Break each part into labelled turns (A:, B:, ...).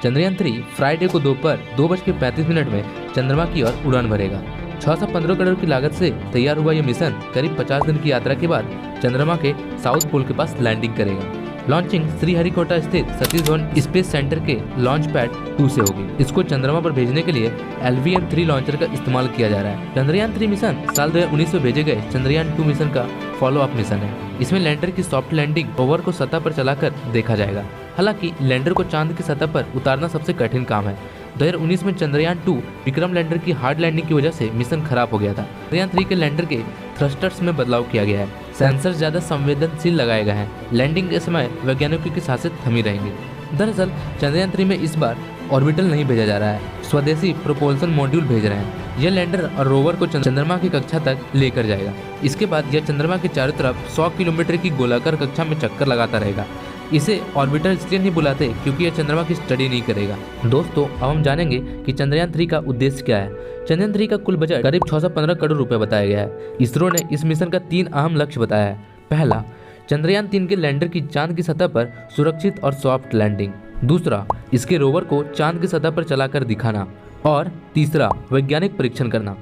A: Chandrayaan-3 Friday को दोपहर 2:35 में चंद्रमा की ओर उड़ान भरेगा। 615 करोड़ की लागत से तैयार हुआ यह मिशन करीब 50 दिन की यात्रा के बाद चंद्रमा के साउथ पोल के पास लैंडिंग करेगा। लॉन्चिंग श्रीहरिकोटा स्थित सतीश धवन स्पेस सेंटर के लॉन्च पैड 2 से होगी। इसको चंद्रमा पर भेजने के लिए LVM-3 लॉन्चर का इस्तेमाल किया जा रहा है। चंद्रयान-3 मिशन साल 2019 में भेजे गए चंद्रयान-2 मिशन का फॉलो अप मिशन है। इसमें लैंडर की सॉफ्ट लैंडिंग रोवर को सतह पर चलाकर देखा जाएगा। हालांकि लैंडर को चांद की सतह पर उतारना सबसे कठिन काम है। 2019 में चंद्रयान-2 विक्रम लैंडर की हार्ड लैंडिंग की वजह से मिशन खराब हो गया था। चंद्रयान-3 के लैंडर के थ्रस्टर्स में बदलाव किया गया है। सेंसर ज्यादा संवेदनशील लगाए गए हैं। लैंडिंग के समय वैज्ञानिकों की सांसें थमी रहेंगी। दरअसल चंद्रयान-3 में इस बार ऑर्बिटल नहीं भेजा जा रहा है, स्वदेशी प्रोपल्शन मॉड्यूल भेज रहे हैं। यह लैंडर और रोवर को चंद्रमा की कक्षा तक लेकर जाएगा। इसके बाद यह चंद्रमा के चारों तरफ 100 किलोमीटर की गोलाकार कक्षा में चक्कर लगाता रहेगा। इसे ऑर्बिटर इसलिए नहीं बुलाते क्योंकि यह चंद्रमा की स्टडी नहीं करेगा। दोस्तों, अब हम जानेंगे कि चंद्रयान-3 का उद्देश्य क्या है। चंद्रयान-3 का कुल बजट करीब 615 करोड़ रुपए बताया गया है। इसरो ने इस मिशन का 3 अहम लक्ष्य बताया है। पहला, चंद्रयान-3 के लैंडर की चांद की सतह पर सुरक्षित और सॉफ्ट लैंडिंग। दूसरा, इसके रोवर को चांद की सतह पर चलाकर दिखाना। और तीसरा, वैज्ञानिक परीक्षण करना।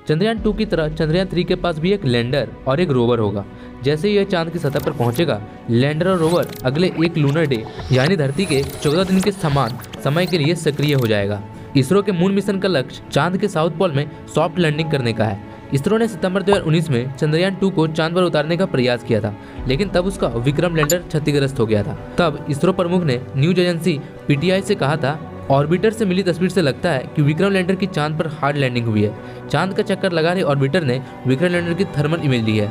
A: चंद्रयान-2 की तरह चंद्रयान-3 के पास भी एक लैंडर और एक रोवर होगा। जैसे यह चांद की सतह पर पहुंचेगा, लैंडर और रोवर अगले एक लूनर डे यानी धरती के 14 दिन के समान समय के लिए सक्रिय हो जाएगा। इसरो के मून मिशन का लक्ष्य चांद के साउथ पोल में सॉफ्ट लैंडिंग करने का है। इसरो ने सितंबर 2019 में चंद्रयान-2 को चांद पर उतारने का प्रयास किया था, लेकिन तब उसका विक्रम लैंडर क्षतिग्रस्त हो गया था। तब इसरो प्रमुख ने न्यूज एजेंसी PTI से कहा था, ऑर्बिटर से मिली तस्वीर से लगता है कि विक्रम लैंडर की चांद पर हार्ड लैंडिंग हुई है। चांद का चक्कर लगा रहे ऑर्बिटर ने विक्रम लैंडर की थर्मल इमेज ली है।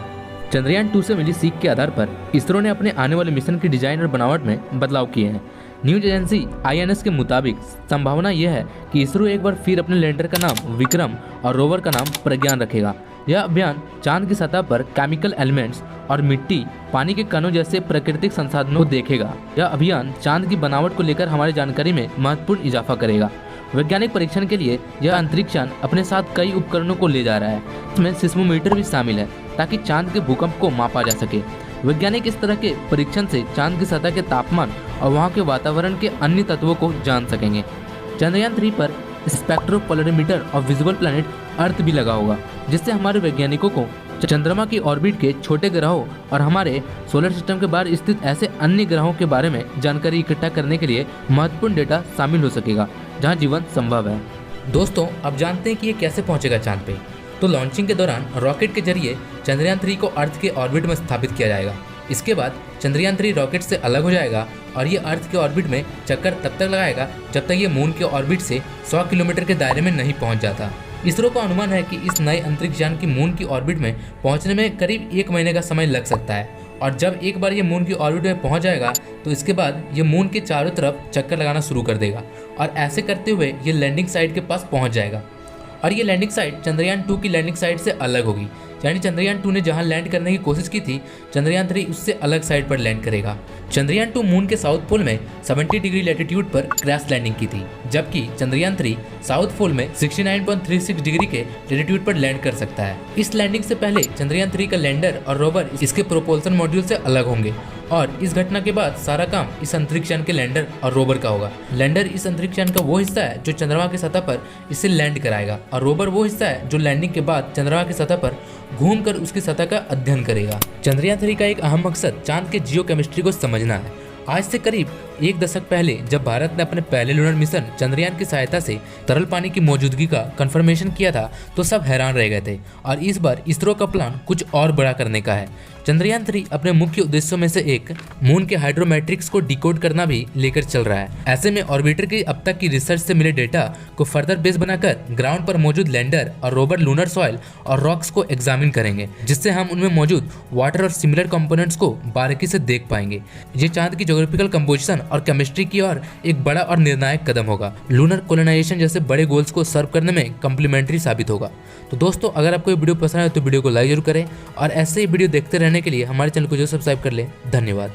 A: चंद्रयान-2 से मिली सीख के आधार पर इसरो ने अपने आने वाले मिशन की डिजाइन और बनावट में बदलाव किए हैं। न्यूज एजेंसी INS के मुताबिक संभावना यह है कि इसरो एक बार फिर अपने लैंडर का नाम विक्रम और रोवर का नाम प्रज्ञान रखेगा। यह अभियान चांद की सतह पर केमिकल एलिमेंट्स और मिट्टी, पानी के कणों जैसे प्राकृतिक संसाधनों को देखेगा। यह अभियान चांद की बनावट को लेकर हमारी जानकारी में महत्वपूर्ण इजाफा करेगा। वैज्ञानिक परीक्षण के लिए यह अंतरिक्ष यान अपने साथ कई उपकरणों को ले जा रहा है। इसमें सिस्मोमीटर भी शामिल है ताकि चांद के भूकंप को मापा जा सके। वैज्ञानिक इस तरह के परीक्षण से चांद की सतह के तापमान और वहां के वातावरण के अन्य तत्वों को जान सकेंगे। चंद्रयान-3 पर स्पेक्ट्रोपोलरीमीटर और विजुअल प्लैनेट अर्थ भी लगा होगा, जिससे हमारे वैज्ञानिकों को चंद्रमा की ऑर्बिट के छोटे ग्रहों और हमारे सोलर सिस्टम के बाहर स्थित ऐसे अन्य ग्रहों के बारे में जानकारी इकट्ठा करने के लिए महत्वपूर्ण डेटा शामिल हो सकेगा जहां जीवन संभव है। दोस्तों, अब जानते हैं कि ये कैसे पहुंचेगा चांद पे। तो लॉन्चिंग के दौरान रॉकेट के जरिए चंद्रयान-3 को अर्थ के ऑर्बिट में स्थापित किया जाएगा। इसके बाद चंद्रयान-3 रॉकेट से अलग हो जाएगा और ये अर्थ के ऑर्बिट में चक्कर तब तक लगाएगा जब तक ये मून के ऑर्बिट से 100 किलोमीटर के दायरे में नहीं पहुंच जाता। इसरो का अनुमान है कि इस नए अंतरिक्ष यान की मून की ऑर्बिट में पहुंचने में करीब 1 महीने का समय लग सकता है। और जब एक बार ये मून की ऑर्बिट में पहुंच जाएगा तो इसके बाद ये मून के चारों तरफ चक्कर लगाना शुरू कर देगा और ऐसे करते हुए ये लैंडिंग साइट के पास पहुंच जाएगा। और ये लैंडिंग साइट चंद्रयान-2 की लैंडिंग साइट से अलग होगी, यानी चंद्रयान-2 ने जहां लैंड करने की कोशिश की थी, चंद्रयान-3 उससे अलग साइड पर लैंड करेगा। चंद्रयान-2 मून के साउथ पोल में 70 डिग्री लैटिट्यूड पर क्रैश लैंडिंग की थी, जबकि चंद्रयान-3 साउथ पोल में 69.36 डिग्री के लैटिट्यूड पर लैंड कर सकता है। इस लैंडिंग से पहले चंद्रयान-3 का लैंडर और रोवर इसके प्रोपल्शन मॉड्यूल से अलग होंगे और इस घटना के बाद सारा काम इस अंतरिक्ष यान के लैंडर और रोवर का होगा। लैंडर इस अंतरिक्ष यान का वो हिस्सा है जो चंद्रमा की सतह पर इसे लैंड कराएगा और रोवर वो हिस्सा है जो लैंडिंग के बाद चंद्रमा की सतह पर घूमकर उसकी सतह का अध्ययन करेगा। चंद्रयान-3 का एक अहम मकसद चांद के जियोकेमिस्ट्री को समझना है। आज से करीब 1 दशक पहले जब भारत ने अपने पहले लूनर मिशन चंद्रयान की सहायता से तरल पानी की मौजूदगी का कंफर्मेशन किया था तो सब हैरान रह गए थे। और इस बार इसरो का प्लान कुछ और बड़ा करने का है। चंद्रयान-3 अपने मुख्य उद्देश्यों में से एक मून के हाइड्रोमेट्रिक्स को डिकोड करना भी लेकर चल रहा है। ऐसे में ऑर्बिटर की अब तक की रिसर्च से मिले डेटा को फर्दर बेस बनाकर ग्राउंड पर मौजूद लैंडर और रोवर लूनर सॉइल और रॉक्स को एग्जामिन करेंगे, जिससे हम उनमें मौजूद वाटर और सिमिलर कंपोनेंट्स को बारीकी से देख पाएंगे। ये चांद की ज्योग्राफिकल कंपोजिशन और केमिस्ट्री की ओर एक बड़ा और निर्णायक कदम होगा। लूनर कोलोनाइजेशन जैसे बड़े गोल्स को सर्व करने में कम्प्लीमेंट्री साबित होगा। तो दोस्तों, अगर आपको ये वीडियो पसंद आए तो वीडियो को लाइक जरूर करें और ऐसे ही वीडियो देखते रहने के लिए हमारे चैनल को जो सब्सक्राइब कर ले। धन्यवाद।